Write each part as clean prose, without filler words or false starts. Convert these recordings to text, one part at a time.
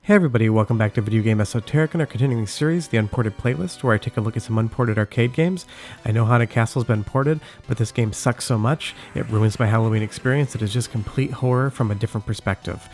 Hey everybody, welcome back to Video Game Esoteric and our continuing series, the Unported playlist, where I take a look at some unported arcade games. I know Haunted Castle's been ported, but this game sucks so much, it ruins my Halloween experience. It is just complete horror from a different perspective.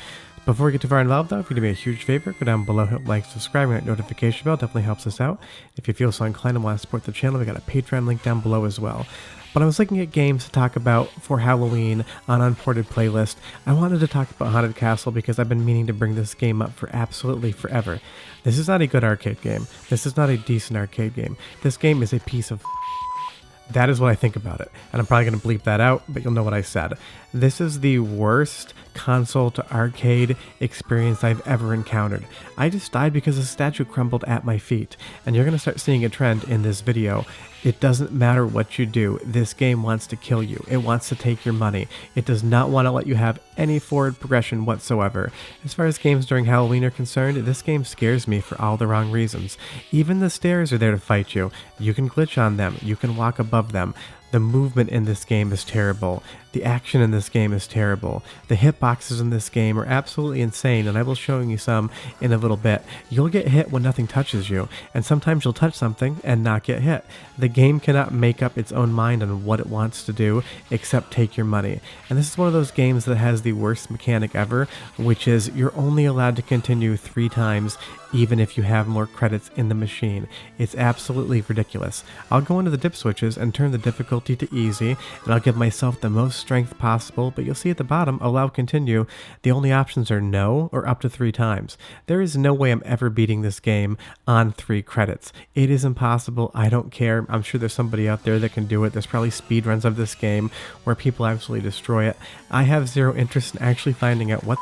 Before we get too far involved though, if you do me a huge favor, go down below, hit like, subscribe, and that notification bell definitely helps us out. If you feel so inclined and want to support the channel, we got a Patreon link down below as well. But I was looking at games to talk about for Halloween on Unported playlist. I wanted to talk about Haunted Castle because I've been meaning to bring this game up for absolutely forever. This is not a good arcade game. This is not a decent arcade game. This game is a piece of That is what I think about it, and I'm probably going to bleep that out, but you'll know what I said. This is the worst console to arcade experience I've ever encountered. I just died because a statue crumbled at my feet, and you're going to start seeing a trend in this video. It doesn't matter what you do, this game wants to kill you. It wants to take your money. It does not want to let you have any forward progression whatsoever. As far as games during Halloween are concerned, this game scares me for all the wrong reasons. Even the stairs are there to fight you. You can glitch on them. You can walk above them. The movement in this game is terrible. The action in this game is terrible. The hitboxes in this game are absolutely insane, and I will show you some in a little bit. You'll get hit when nothing touches you, and sometimes you'll touch something and not get hit. The game cannot make up its own mind on what it wants to do except take your money. And this is one of those games that has the worst mechanic ever, which is you're only allowed to continue 3 times even if you have more credits in the machine. It's absolutely ridiculous. I'll go into the dip switches and turn the difficulty to easy, and I'll give myself the most strength possible, but you'll see at the bottom, allow continue, the only options are no or up to 3 times. There is no way I'm ever beating this game on 3 credits. It is impossible. I don't care. I'm sure there's somebody out there that can do it. There's probably speedruns of this game where people absolutely destroy it. I have zero interest in actually finding out what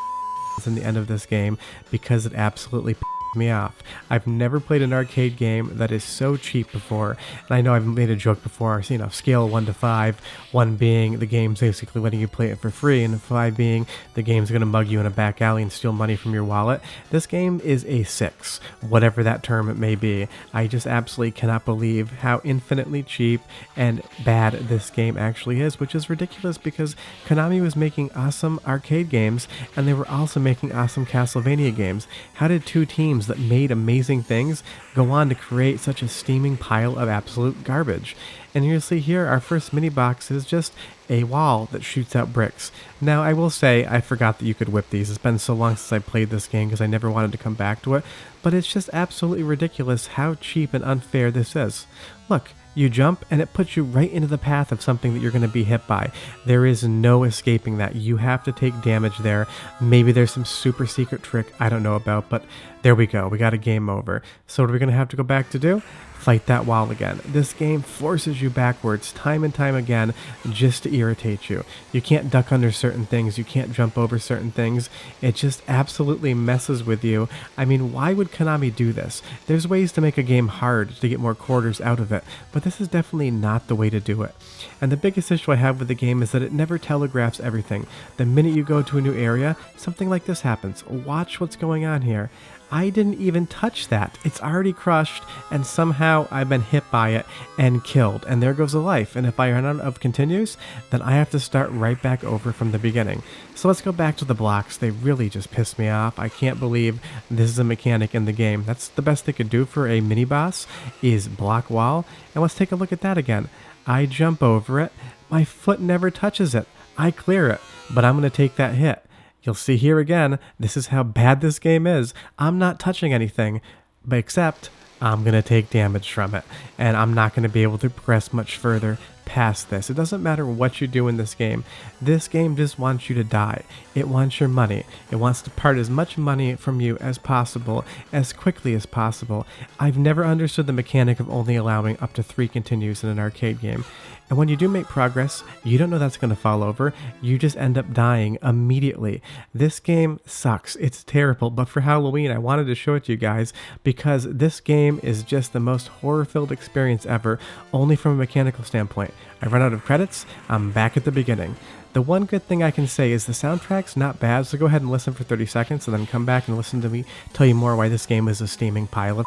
is in the end of this game because it absolutely me off. I've never played an arcade game that is so cheap before, and I know I've made a joke before, so, scale of 1 to 5, 1 being the game's basically letting you play it for free, and 5 being the game's going to mug you in a back alley and steal money from your wallet. This game is a 6, whatever that term it may be. I just absolutely cannot believe how infinitely cheap and bad this game actually is, which is ridiculous because Konami was making awesome arcade games, and they were also making awesome Castlevania games. How did 2 teams that made amazing things go on to create such a steaming pile of absolute garbage? And you'll see here our first mini box is just a wall that shoots out bricks. Now I will say I forgot that you could whip these. It's been so long since I played this game because I never wanted to come back to it, but it's just absolutely ridiculous how cheap and unfair this is. Look, you jump and it puts you right into the path of something that you're going to be hit by. There is no escaping that. You have to take damage there. Maybe there's some super secret trick I don't know about, but there we go. We got a game over. So what are we going to have to go back to do? Fight that wall again. This game forces you backwards time and time again just to irritate you. You can't duck under certain things. You can't jump over certain things. It just absolutely messes with you. I mean, why would Konami do this? There's ways to make a game hard to get more quarters out of it, but this is definitely not the way to do it. And the biggest issue I have with the game is that it never telegraphs everything. The minute you go to a new area, something like this happens. Watch what's going on here. I didn't even touch that. It's already crushed, and somehow I've been hit by it and killed, and there goes a life. And if I run out of continues, then I have to start right back over from the beginning. So let's go back to the blocks. They really just piss me off. I can't believe this is a mechanic in the game. That's the best they could do for a mini boss, is block wall. And let's take a look at that again. I jump over it. My foot never touches it. I clear it, but I'm going to take that hit. You'll see here again, this is how bad this game is. I'm not touching anything, but except I'm going to take damage from it, and I'm not going to be able to progress much further past this. It doesn't matter what you do in this game. This game just wants you to die. It wants your money. It wants to part as much money from you as possible, as quickly as possible. I've never understood the mechanic of only allowing up to 3 continues in an arcade game. And when you do make progress, you don't know that's going to fall over. You just end up dying immediately. This game sucks. It's terrible. But for Halloween, I wanted to show it to you guys because this game is just the most horror-filled experience ever, only from a mechanical standpoint. I run out of credits. I'm back at the beginning. The one good thing I can say is the soundtrack's not bad, so go ahead and listen for 30 seconds and then come back and listen to me tell you more why this game is a steaming pile of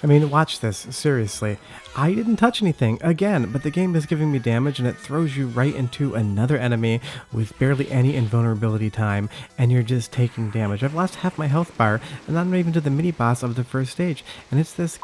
I mean, watch this, seriously. I didn't touch anything, again, but the game is giving me damage and it throws you right into another enemy with barely any invulnerability time, and you're just taking damage. I've lost half my health bar, and I'm not even to the mini-boss of the first stage, and it's this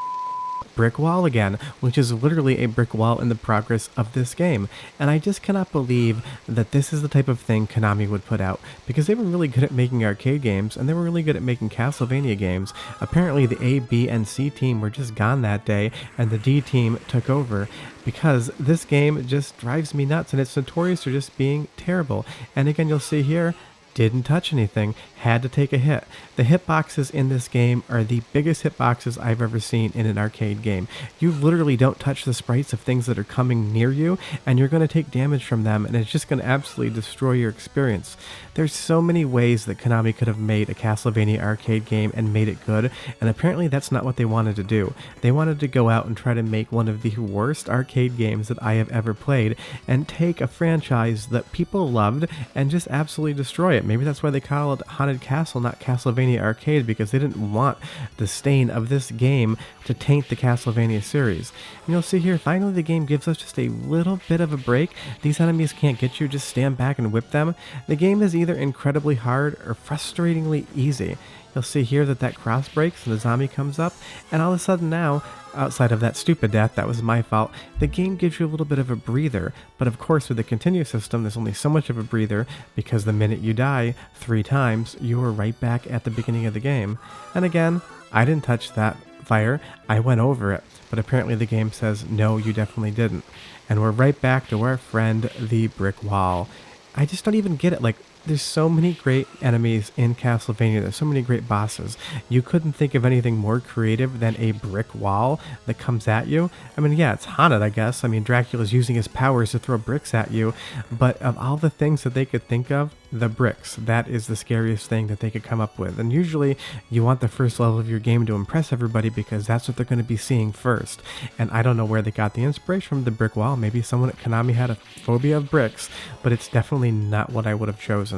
brick wall again, which is literally a brick wall in the progress of this game. And I just cannot believe that this is the type of thing Konami would put out, because they were really good at making arcade games, and they were really good at making Castlevania games. Apparently the A, B, and C team were just gone that day, and the D team took over, because this game just drives me nuts, and it's notorious for just being terrible. And again, you'll see here, didn't touch anything, had to take a hit. The hitboxes in this game are the biggest hitboxes I've ever seen in an arcade game. You literally don't touch the sprites of things that are coming near you, and you're going to take damage from them, and it's just going to absolutely destroy your experience. There's so many ways that Konami could have made a Castlevania arcade game and made it good, and apparently that's not what they wanted to do. They wanted to go out and try to make one of the worst arcade games that I have ever played, and take a franchise that people loved and just absolutely destroy it. Maybe that's why they call it Haunted Castle, not Castlevania Arcade, because they didn't want the stain of this game to taint the Castlevania series. And you'll see here, finally the game gives us just a little bit of a break. These enemies can't get you, just stand back and whip them. The game is either incredibly hard or frustratingly easy. You'll see here that cross breaks and the zombie comes up, and all of a sudden now, outside of that stupid death, that was my fault, the game gives you a little bit of a breather. But of course with the continue system, there's only so much of a breather, because the minute you die 3 times, you are right back at the beginning of the game. And again, I didn't touch that fire, I went over it, but apparently the game says, no, you definitely didn't. And we're right back to our friend, the brick wall. I just don't even get it, like, there's so many great enemies in Castlevania, there's so many great bosses. You couldn't think of anything more creative than a brick wall that comes at you. I mean, yeah, it's haunted, I guess. I mean, Dracula's using his powers to throw bricks at you, but of all the things that they could think of, the bricks, that is the scariest thing that they could come up with. And usually you want the first level of your game to impress everybody, because that's what they're going to be seeing first. And I don't know where they got the inspiration from the brick wall. Maybe someone at Konami had a phobia of bricks, but it's definitely not what I would have chosen.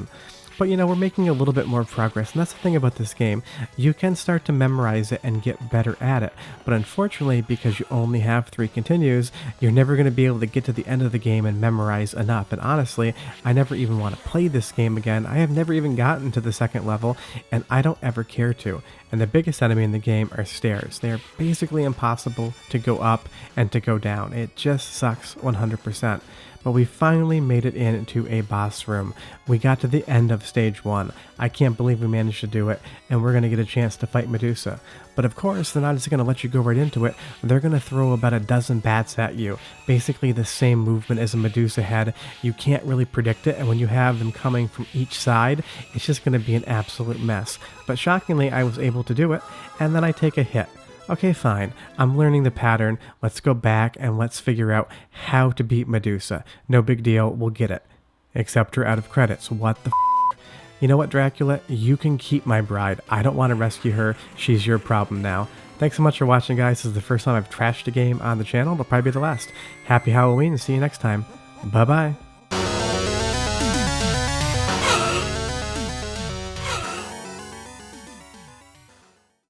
But you know, we're making a little bit more progress, and that's the thing about this game. You can start to memorize it and get better at it, but unfortunately, because you only have 3 continues, you're never going to be able to get to the end of the game and memorize enough. And honestly, I never even want to play this game again. I have never even gotten to the 2nd level, and I don't ever care to. And the biggest enemy in the game are stairs. They are basically impossible to go up and to go down. It just sucks 100%. But we finally made it into a boss room. We got to the end of stage 1. I can't believe we managed to do it, and we're going to get a chance to fight Medusa. But of course, they're not just going to let you go right into it. They're going to throw about a dozen bats at you. Basically the same movement as a Medusa had. You can't really predict it, and when you have them coming from each side, it's just going to be an absolute mess. But shockingly, I was able to do it, and then I take a hit. Okay, fine. I'm learning the pattern. Let's go back and let's figure out how to beat Medusa. No big deal, we'll get it. Except we're out of credits. What the f***? You know what, Dracula? You can keep my bride. I don't want to rescue her. She's your problem now. Thanks so much for watching, guys. This is the first time I've trashed a game on the channel. It'll probably be the last. Happy Halloween, and see you next time. Bye-bye.